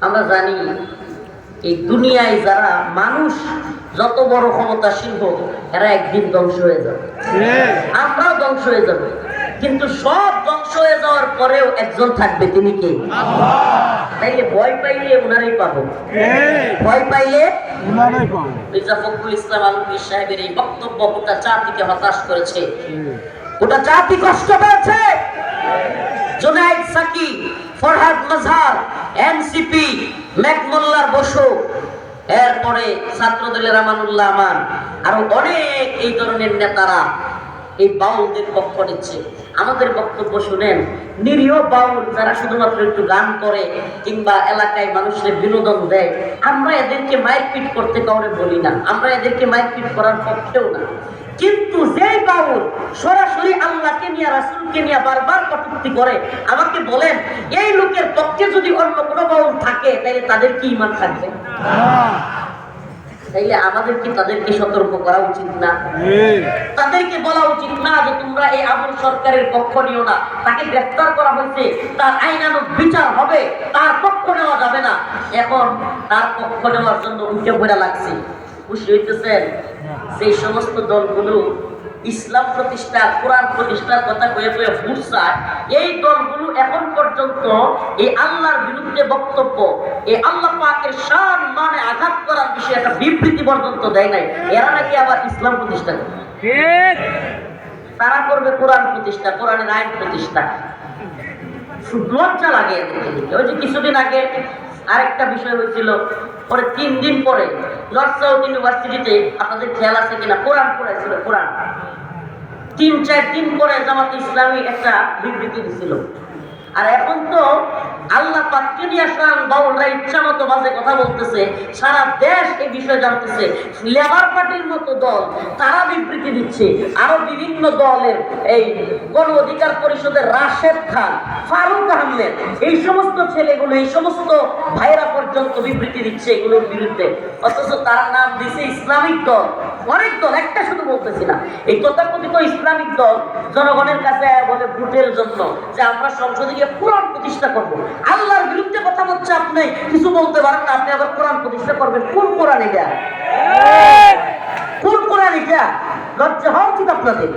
আমরা জানি এই দুনিয়ায় যারা মানুষ যত বড় ক্ষমতাসীন হোক এরা একদিন ধ্বংস হয়ে যাবে, আমরাও ধ্বংস হয়ে যাবে, কিন্তু সব ধ্বংস হয়ে যাওয়ার পরেও একজন থাকবে, তিনি কে? তাইলে ভয় পাইলে উনারই পাবো, ভয় পাইলে মির্জা ফখরুল ইসলাম আলমগীর সাহেবের এই বক্তব্য গোটা জাতিকে হতাশ করেছে, গোটা জাতি কষ্ট পেয়েছে। জুনায়েদ সাকি, ফরহাদ মাজহার, এনসিপি, মেঘমোল্লার বসু, এরপরে ছাত্রদলের আমানুল্লাহ আমান, আরো অনেক এই ধরনের নেতারা এই বাউলদের পক্ষ নিচ্ছে। আমাদের বক্তব্য শুনেন, নিরীহ বাউল যারা শুধুমাত্র একটু গান করে কিংবা এলাকায় মানুষের বিনোদন দেয়, আমরা এদেরকে মারপিট করতে কাউরে বলি না, আমরা এদেরকে মারপিট করার পক্ষেও না। কিন্তু যেই বাউল সরাসরি আল্লাহকে নিয়ে রাসূলকে নিয়ে বারবার কটূক্তি করে, আমাকে বলেন এই লোকের পক্ষে যদি অন্য কোনো বাউল থাকে তাহলে তাদের কি ঈমান থাকবে? তাইলে আমাদের কি তাদেরকে সতর্ক করা উচিত না? তাদেরকে বলা উচিত না যে তোমরা এই আবুল সরকারের পক্ষ নিও না, তাকে গ্রেফতার করা হয়েছে, তার আইনানুগ বিচার হবে, তার পক্ষ নেওয়া যাবে না। এখন তার পক্ষ নেওয়ার জন্য উঠে পড়া লাগছে। খুশি হইতেছেন? সেই সমস্ত দলগুলো ইসলাম প্রতিষ্ঠা, কোরআন প্রতিষ্ঠার কথা কয়ে কয়ে ফুরসায়, এই দলগুলো এখন পর্যন্ত এই আল্লাহর বিরুদ্ধে বক্তব্য, এই আল্লাহ পাকের শান মানে আঘাত করার বিষয়ে একটা বিবৃতি পর্যন্ত দেয় নাই। এরা নাকি আবার ইসলাম প্রতিষ্ঠা করবে, তারা করবে কোরআন প্রতিষ্ঠা, কোরআনের আইন প্রতিষ্ঠা। লজ্জা লাগে এদেরকে দেখে। ওই যে কিছুদিন আগে আরেকটা বিষয় হয়েছিল, পরে 3 দিন পরে নর্থ সাউথ ইউনিভার্সিটিতে, আপনাদের খেয়াল আছে কিনা, কোরআন পড়াইছিল। কোরআন 3-4 দিন পরে জামাত ইসলামী একটা বিবৃতি দিছিল। আর এখন তো আল্লাহ পাককে নিয়ে আসলাম বাউলরা ইচ্ছা মতো বাজে কথা বলতেছে, সারা দেশ এই বিষয়ে জানতেছে। লেবার পার্টির মতো দল তারা বিবৃতি দিচ্ছে, আরো বিভিন্ন দলের এই গণ অধিকার পরিষদের রাশেদ খান, ফারুক আহমেদ, এই সমস্ত ছেলেগুলো, এই সমস্ত ভাইরা পর্যন্ত বিবৃতি দিচ্ছে এগুলোর বিরুদ্ধে। অথচ তারা নাম দিছে ইসলামিক দল। অনেক দল, একটা শুধু বলতেছি না। এই তথাকথিত ইসলামিক দল জনগণের কাছে বলে ভোটের জন্য যে আমরা সংসদে গিয়ে কোরআন প্রতিষ্ঠা করব। আল্লাহর বিরুদ্ধে কথা বলছে, আপনি কিছু বলতে পারেন না, আপনি আবার কোরআন প্রতিষ্ঠা করবেন। কোন কোরআন এটা? কোন কোরআন এটা? লজ্জা হওয়া উচিত আপনাদের,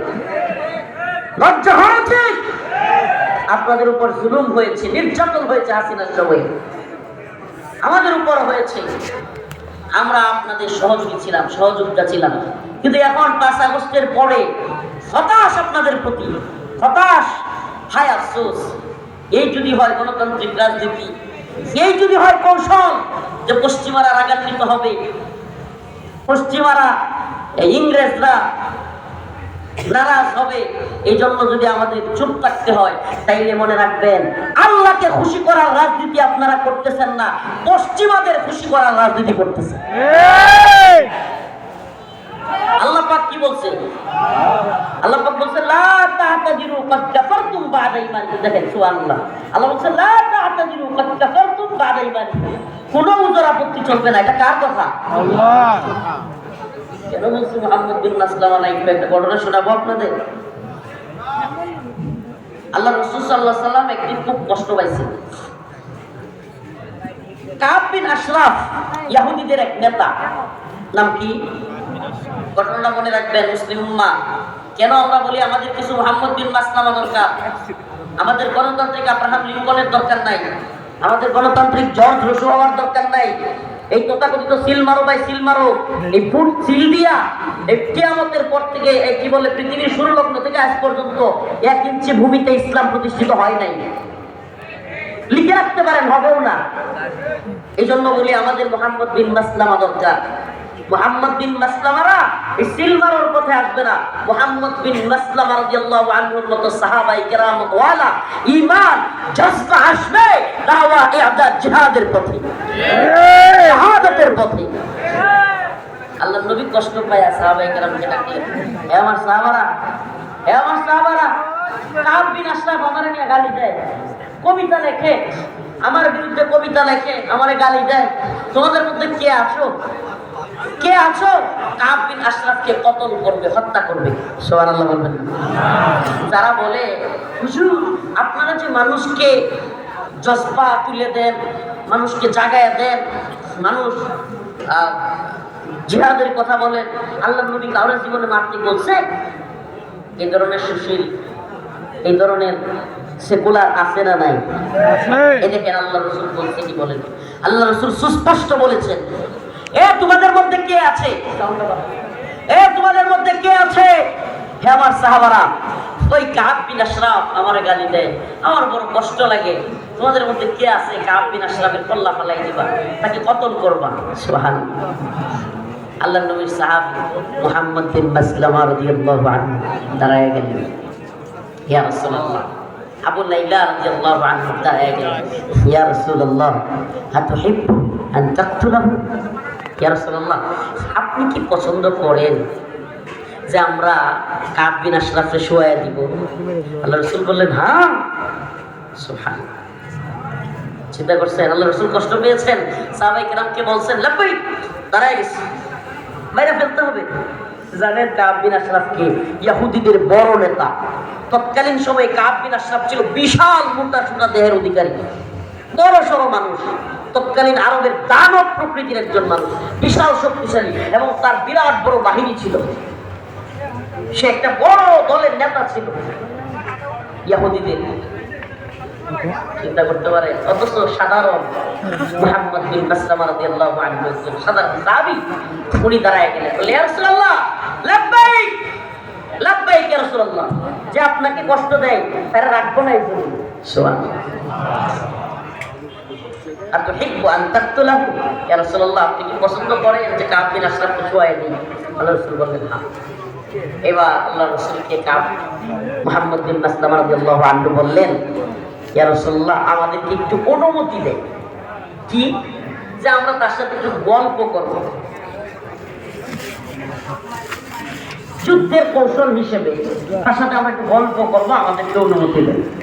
লজ্জা হওয়া উচিত। আপনাদের উপর জুলুম হয়েছে, নির্যাতন হয়েছে হাসিনার সময়, আমাদের উপর হয়েছে। আমরা আপনাদের সহযোগী ছিলাম, সহযোগিতা ছিলাম, কিন্তু এখন 5 আগস্টের পরে হতাশ আপনাদের প্রতি, হতাশ। হায় আফসোস, এই যদি হয় গণতান্ত্রিক রাজনীতি, এই যদি হয় কৌশল যে পশ্চিমারা রাগান্বিত হবে, পশ্চিমারা ইংরেজরা নারাজ হবে, এই জন্য যদি আমাদের চুপ থাকতে হয়, তাইলে মনে রাখবেন আল্লাহকে খুশি করার রাজনীতি আপনারা করতেছেন না, পশ্চিমাদের খুশি করার রাজনীতি করতেছেন। আল্লাহ পাক কি বলছে? আল্লাহ পাক বলছে লা তা'তাদিরু ক্বাদ কাফারতুম বা'দা ঈমানিকুম। দেখেন সুবহানাল্লাহ, আল্লাহ বলছে লা তা'তাদিরু ক্বাদ কাফারতুম বা'দা ঈমানিকুম। কোনো উযর আপত্তি চলবে না। এটা কার কথা? আল্লাহ। কেন বলছে মুহাম্মদ বিন মাসলামা? নাই একটা ঘটনা শোনাবো আপনাদের। আল্লাহ রাসূল সাল্লাল্লাহু আলাইহি সাল্লাম একদিন খুব কষ্ট পাইছেন। কাব বিন আশরাফ, ইহুদিদের এক নেতা, নাম কি? ঘটনাটা মনে রাখবেন মুসলিম উম্মাহ। কেন আমরা বলি আমাদের কিছু মুহাম্মদ বিন মাসলামা দরকার, আমাদের গণতান্ত্রিক আব্রাহাম লিঙ্কনের দরকার নাই, আমাদের গণতান্ত্রিক জর্জ রুশো হওয়ার দরকার নাই। এই তথাকথিত সিল মারো ভাই সিল মারো, এই ফুট সিল দিয়া এই কিয়ামতের পর থেকে এই কি বলে পৃথিবীর শুরু লগ্ন থেকে আজ পর্যন্ত 1 ইঞ্চি ভূমিতে ইসলাম প্রতিষ্ঠিত হয় নাই। লিখে রাখতে পারেন, হবেও না। এই জন্য বলি আমাদের মুহাম্মদ বিন মাসলামা দরকার। মুহাম্মদ বিন মাসলামারা এই সিলমারোর পথে আসবে না। মুহাম্মদ বিন মাসলামা রাদিয়াল্লাহু আনহুর মতো সাহাবায়ে কেরাম ওয়ালা ঈমান জজবা আসবে দাওয়া ইআদাদ জিহাদের পথে, শাহাদাতের পথে। আল্লাহর নবী কষ্ট পায় সাহাবায়ে কেরামকে ডাকলেন, হে আমার সাহাবারা, হে আমার সাহাবারা, কাব বিন আশরাফ আমারে নিয়ে গালি দেয়, কবিতা লেখে, আমার বিরুদ্ধে কবিতা লেখে, আমারে গালি দেয়। তোমাদের মধ্যে কে আছো, কে আছো কাব বিন আশরাফকে কতল করবে, হত্যা করবে? সুবহানাল্লাহ বলবেন। যারা বলে হুজুর আপনারা যে মানুষকে জজবা তুলে দেন, মানুষকে জাগায় দেন, মানুষ জিহাদের কথা বলেন। আল্লাহ নবী কারোর জীবনে মারতে বলছে? এই ধরনের সুশীল, এই ধরনের সেকুলার আছে না নাই? এই দেখেন আল্লাহ রসুল বলছে কি বলেন, আল্লাহ রসুল সুস্পষ্ট বলেছেন, এ তোমাদের মধ্যে কে আছে, এ তোমাদের মধ্যে কে আছে, হে আমার সাহাবারা, ওই কাব বিন আশরাফ আমার গালি দেয়, আমার বড় কষ্ট লাগে, তোমাদের মধ্যে কে আছে কাব বিন আশরাফের কল্লা ফালাই দিবা, তাকে কতল করবা। সুবহানাল্লাহ। আল্লাহ নবীর সাহাবী মুহাম্মদ বিন মাসলামা রাদিয়াল্লাহু আনহু দাঁড়ায় গেলেন, ইয়া রাসূলুল্লাহ। আবু লাইলা রাদিয়াল্লাহু আনহু দাঁড়ায় গেলেন, ইয়া রাসূলুল্লাহ আতুহিব্বু আন তাকতুলাহু, ইয়া রাসূলুল্লাহ আপনি কি পছন্দ করেন যে আমরা কাব বিন আশরাফে শোয়া দিব? আল্লাহ রাসূল বললেন হ্যাঁ। সুবহানাল্লাহ। চিন্তা করছেন আল্লাহ রাসূল কষ্ট পেয়েছেন, সাহাবায়ে কেরামকে বলছেন লাব্বাইক, দাঁড়ায় গেছে, বাইরে ফেলতে হবে। জানেন কাব বিন আশরাফ কে? ইহুদিদের বড় নেতা। তৎকালীন সময়ে কাব বিন আশরাফ ছিল বিশাল মোটা সোটা দেহের অধিকারী, বড় সড়ো মানুষ, তৎকালীন আরবের দানব প্রকৃতির একজন মানুষ, বিশাল শক্তিশালী, এবং তার বিরাট বড় বাহিনী ছিল। সে একটা বড় দলের নেতা ছিল ইহুদিদের। চিন্তা করতে পারে, অথচ সাধারণ মুহাম্মদ বিন মাসলামা রাদিয়াল্লাহু আনহু একজন সাধারণ সাহাবী, উনি দাঁড়ায় গেলেন, বলে ইয়া রাসূলুল্লাহ লাব্বাইক, লাব্বাইক ইয়া রাসূলুল্লাহ, যে আপনাকে কষ্ট দেয় তারা রাখবো না। এই জন্য সুবহানাল্লাহ। আতুহিব্বু আন তাকতুলাহু, ইয়া রাসূলুল্লাহ আপনি কি পছন্দ করেন যে কাব বিন আশরাফকে শোয়ায় দিই? আল্লাহ রাসূল বললেন হ্যাঁ। এবার আল্লাহ রাসূলকে কাব মুহাম্মদ বিন মাসলামা রাদিয়াল্লাহু আনহু বললেন, ইয়া রাসূলুল্লাহ আমাদেরকে একটু অনুমতি দেন, কি যে আমরা তার সাথে একটু গল্প করব, যুদ্ধের কৌশল হিসেবে তার সাথে আমরা একটু গল্প করবো, আমাদেরকে অনুমতি দেন।